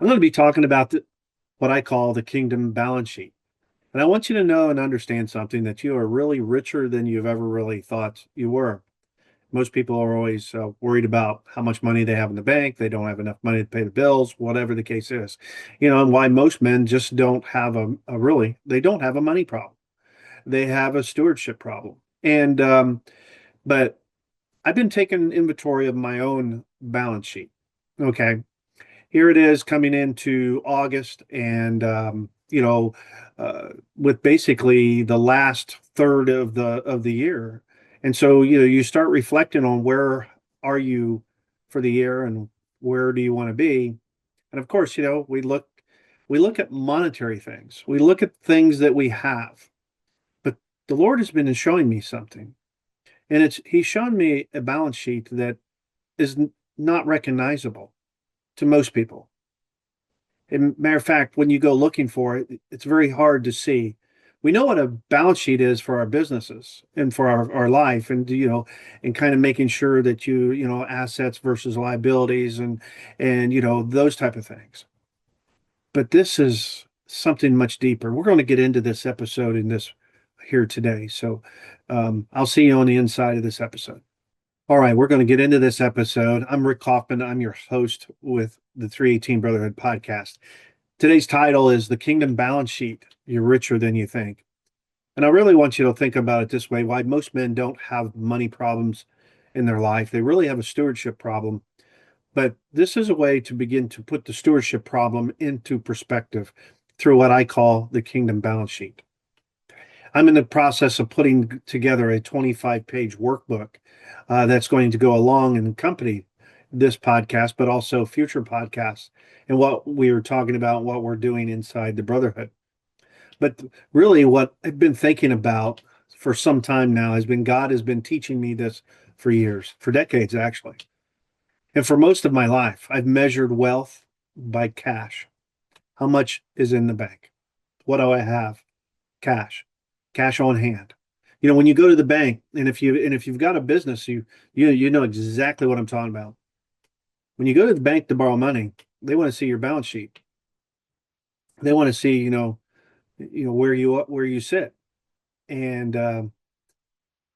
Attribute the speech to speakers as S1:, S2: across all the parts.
S1: I'm going to be talking about what I call the kingdom balance sheet. And I want you to know and understand something that you are really richer than you've ever really thought you were. Most people are always worried about how much money they have in the bank. They don't have enough money to pay the bills, whatever the case is. And why most men just don't have they don't have a money problem. They have a stewardship problem. But I've been taking inventory of my own balance sheet. Okay. Here it is coming into August, and with basically the last third of the year, and so you start reflecting on where are you for the year and where do you want to be, and of course, we look at monetary things, we look at things that we have, but the Lord has been showing me something, and He's shown me a balance sheet that is not recognizable to most people. And matter of fact, when you go looking for it, it's very hard to see. We know what a balance sheet is for our businesses and for our life, and kind of making sure that assets versus liabilities and those type of things. But this is something much deeper. We're going to get into this episode in this here today. So I'll see you on the inside of this episode. All right, we're going to get into this episode. I'm Rick Kauffman. I'm your host with the 318 Brotherhood Podcast. Today's title is The Kingdom Balance Sheet. You're richer than you think. And I really want you to think about it this way: why most men don't have money problems in their life. They really have a stewardship problem. But this is a way to begin to put the stewardship problem into perspective through what I call the Kingdom Balance Sheet. I'm in the process of putting together a 25-page workbook that's going to go along and accompany this podcast, but also future podcasts and what we were talking about, what we're doing inside the Brotherhood. But really, what I've been thinking about for some time now has been God has been teaching me this for years, for decades, actually. And for most of my life, I've measured wealth by cash. How much is in the bank? What do I have? Cash on hand. When you go to the bank, and if you've got a business, you know exactly what I'm talking about. When you go to the bank to borrow money, they want to see your balance sheet. They want to see, where you sit. And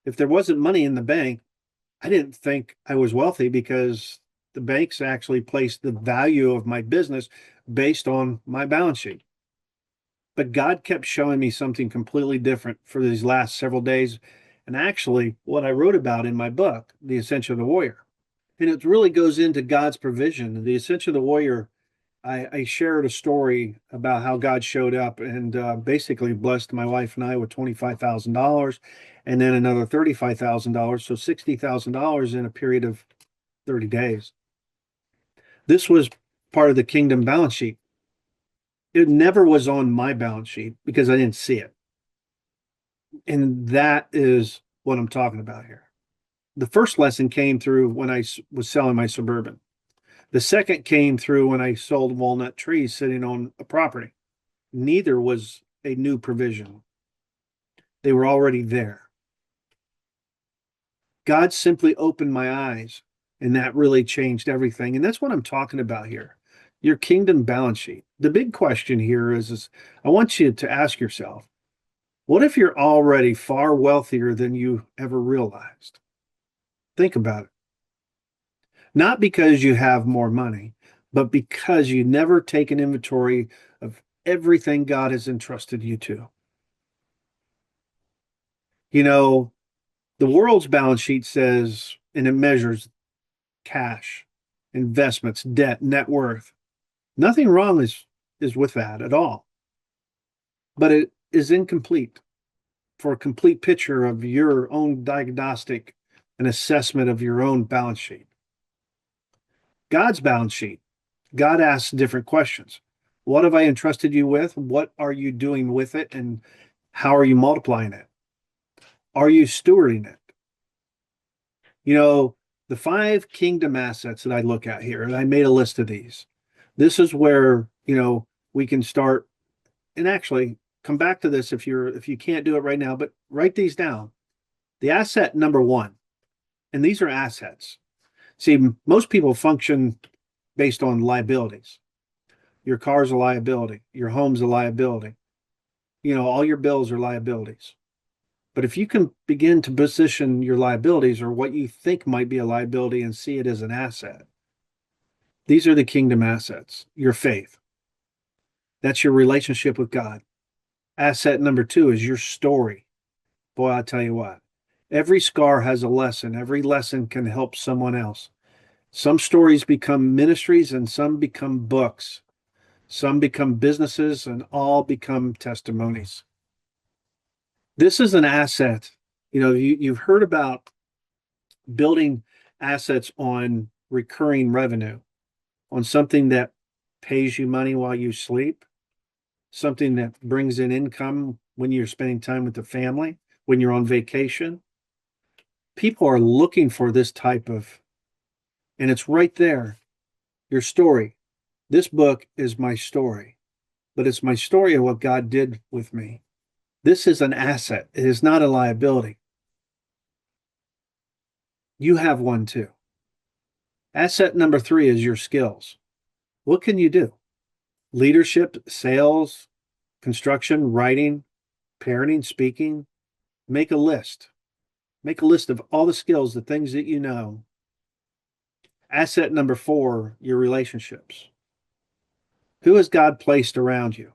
S1: if there wasn't money in the bank, I didn't think I was wealthy, because the banks actually placed the value of my business based on my balance sheet. But God kept showing me something completely different for these last several days. And actually, what I wrote about in my book, The Ascension of the Warrior. And it really goes into God's provision. The Ascension of the Warrior, I shared a story about how God showed up and basically blessed my wife and I with $25,000 and then another $35,000. So $60,000 in a period of 30 days. This was part of the kingdom balance sheet. It never was on my balance sheet because I didn't see it. And that is what I'm talking about here. The first lesson came through when I was selling my Suburban. The second came through when I sold walnut trees sitting on a property. Neither was a new provision. They were already there. God simply opened my eyes, and that really changed everything. And that's what I'm talking about here. Your kingdom balance sheet. The big question here is I want you to ask yourself, what if you're already far wealthier than you ever realized? Think about it. Not because you have more money, but because you never take an inventory of everything God has entrusted you to. The world's balance sheet says, and it measures cash, investments, debt, net worth. Nothing wrong is with that at all. But it is incomplete for a complete picture of your own diagnostic and assessment of your own balance sheet. God's balance sheet. God asks different questions. What have I entrusted you with? What are you doing with it? And how are you multiplying it? Are you stewarding it? The 5 kingdom assets that I look at here, and I made a list of these. This is where, we can start and actually come back to this if you can't do it right now, but write these down. The asset number 1, and these are assets. See, most people function based on liabilities. Your car's a liability. Your home's a liability. All your bills are liabilities. But if you can begin to position your liabilities or what you think might be a liability and see it as an asset, these are the kingdom assets. Your faith. That's your relationship with God. Asset number 2 is your story. Boy, I'll tell you what, every scar has a lesson. Every lesson can help someone else. Some stories become ministries and some become books. Some become businesses and all become testimonies. This is an asset. You've heard about building assets on recurring revenue, on something that pays you money while you sleep, something that brings in income when you're spending time with the family, when you're on vacation. People are looking for this type of, and it's right there, your story. This book is my story, but it's my story of what God did with me. This is an asset. It is not a liability. You have one too. Asset number 3 is your skills. What can you do? Leadership, sales, construction, writing, parenting, speaking. Make a list. Make a list of all the skills, the things that you know. Asset number 4, your relationships. Who has God placed around you?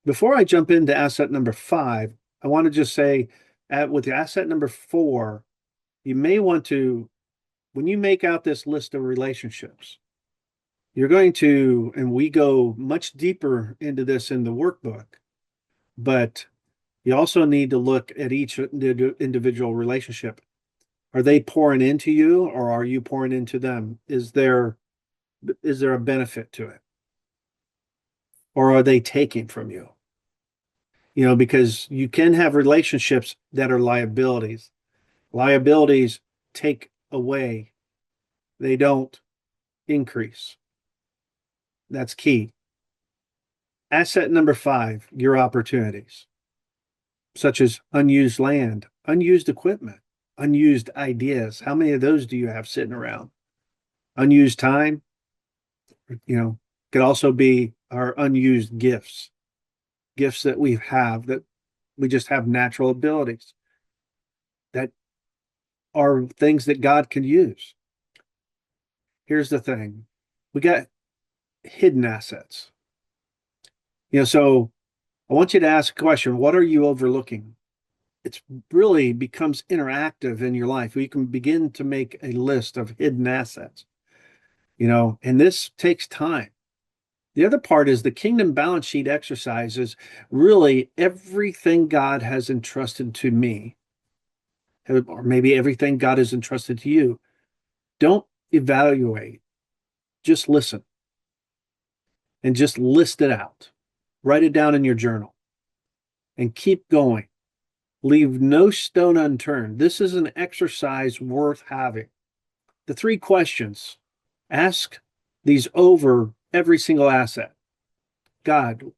S1: Before I jump into asset number 5, I want to just say with the asset number 4, you may want to, when you make out this list of relationships, you're going to, and we go much deeper into this in the workbook, but you also need to look at each individual relationship. Are they pouring into you or are you pouring into them? Is there a benefit to it? Or are they taking from you? Because you can have relationships that are liabilities. Liabilities take away, they don't increase. That's key. Asset number 5, your opportunities, such as unused land, unused equipment, unused ideas. How many of those do you have sitting around? Unused time, could also be our unused gifts that we have, that we just have natural abilities that are things that God can use. Here's the thing. We got hidden assets. So I want you to ask a question. What are you overlooking? It's really becomes interactive in your life. You can begin to make a list of hidden assets, and this takes time. The other part is the kingdom balance sheet exercise is really everything God has entrusted to me, or maybe everything God has entrusted to you. Don't evaluate, just listen and just list it out. Write it down in your journal and keep going. Leave no stone unturned. This is an exercise worth having. The 3 questions, ask these over every single asset. God,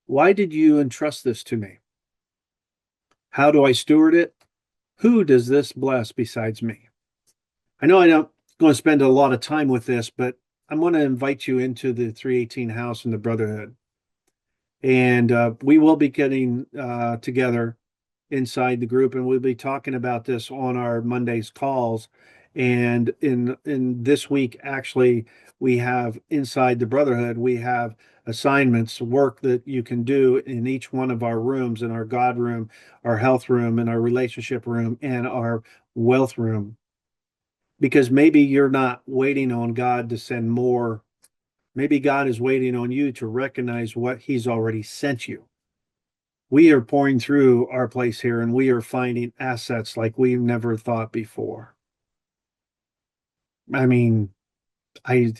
S1: why did you entrust this to me? How do I steward it? Who does this bless besides me? I know I'm not going to spend a lot of time with this, but I'm going to invite you into the 318 house in the Brotherhood. And we will be getting together inside the group, and we'll be talking about this on our Monday's calls. And in this week, actually, we have inside the Brotherhood, we have assignments, work that you can do in each one of our rooms, in our God room, our health room, and our relationship room, and our wealth room. Because maybe you're not waiting on God to send more. Maybe God is waiting on you to recognize what he's already sent you. We are pouring through our place here and we are finding assets like we've never thought before. I mean, I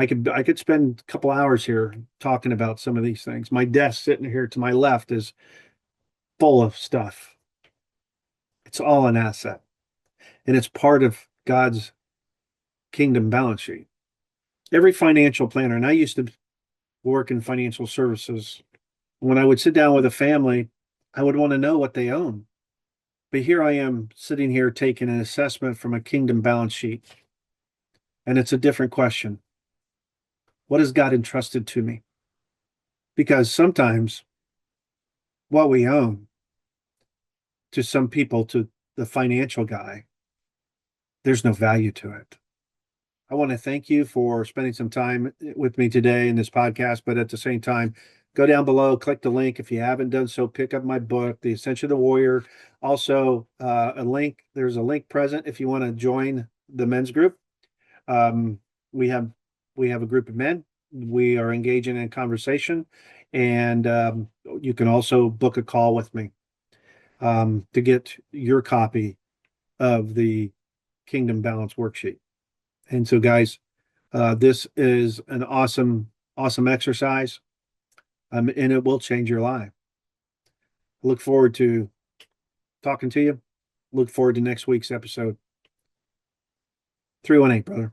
S1: could spend a couple hours here talking about some of these things. My desk sitting here to my left is full of stuff. It's all an asset. And it's part of God's kingdom balance sheet. Every financial planner, and I used to work in financial services. When I would sit down with a family, I would want to know what they own. But here I am sitting here taking an assessment from a kingdom balance sheet. And it's a different question. What has God entrusted to me? Because sometimes what we own to some people, to the financial guy, there's no value to it. I want to thank you for spending some time with me today in this podcast, but at the same time, go down below, click the link. If you haven't done so, pick up my book, The Ascension of the Warrior. Also, there's a link present if you want to join the men's group. Um, we have we have a group of men. We are engaging in conversation, and you can also book a call with me to get your copy of the Kingdom Balance worksheet. And so, guys, this is an awesome exercise, and it will change your life. Look forward to talking to you. Look forward to next week's episode. 318, brother.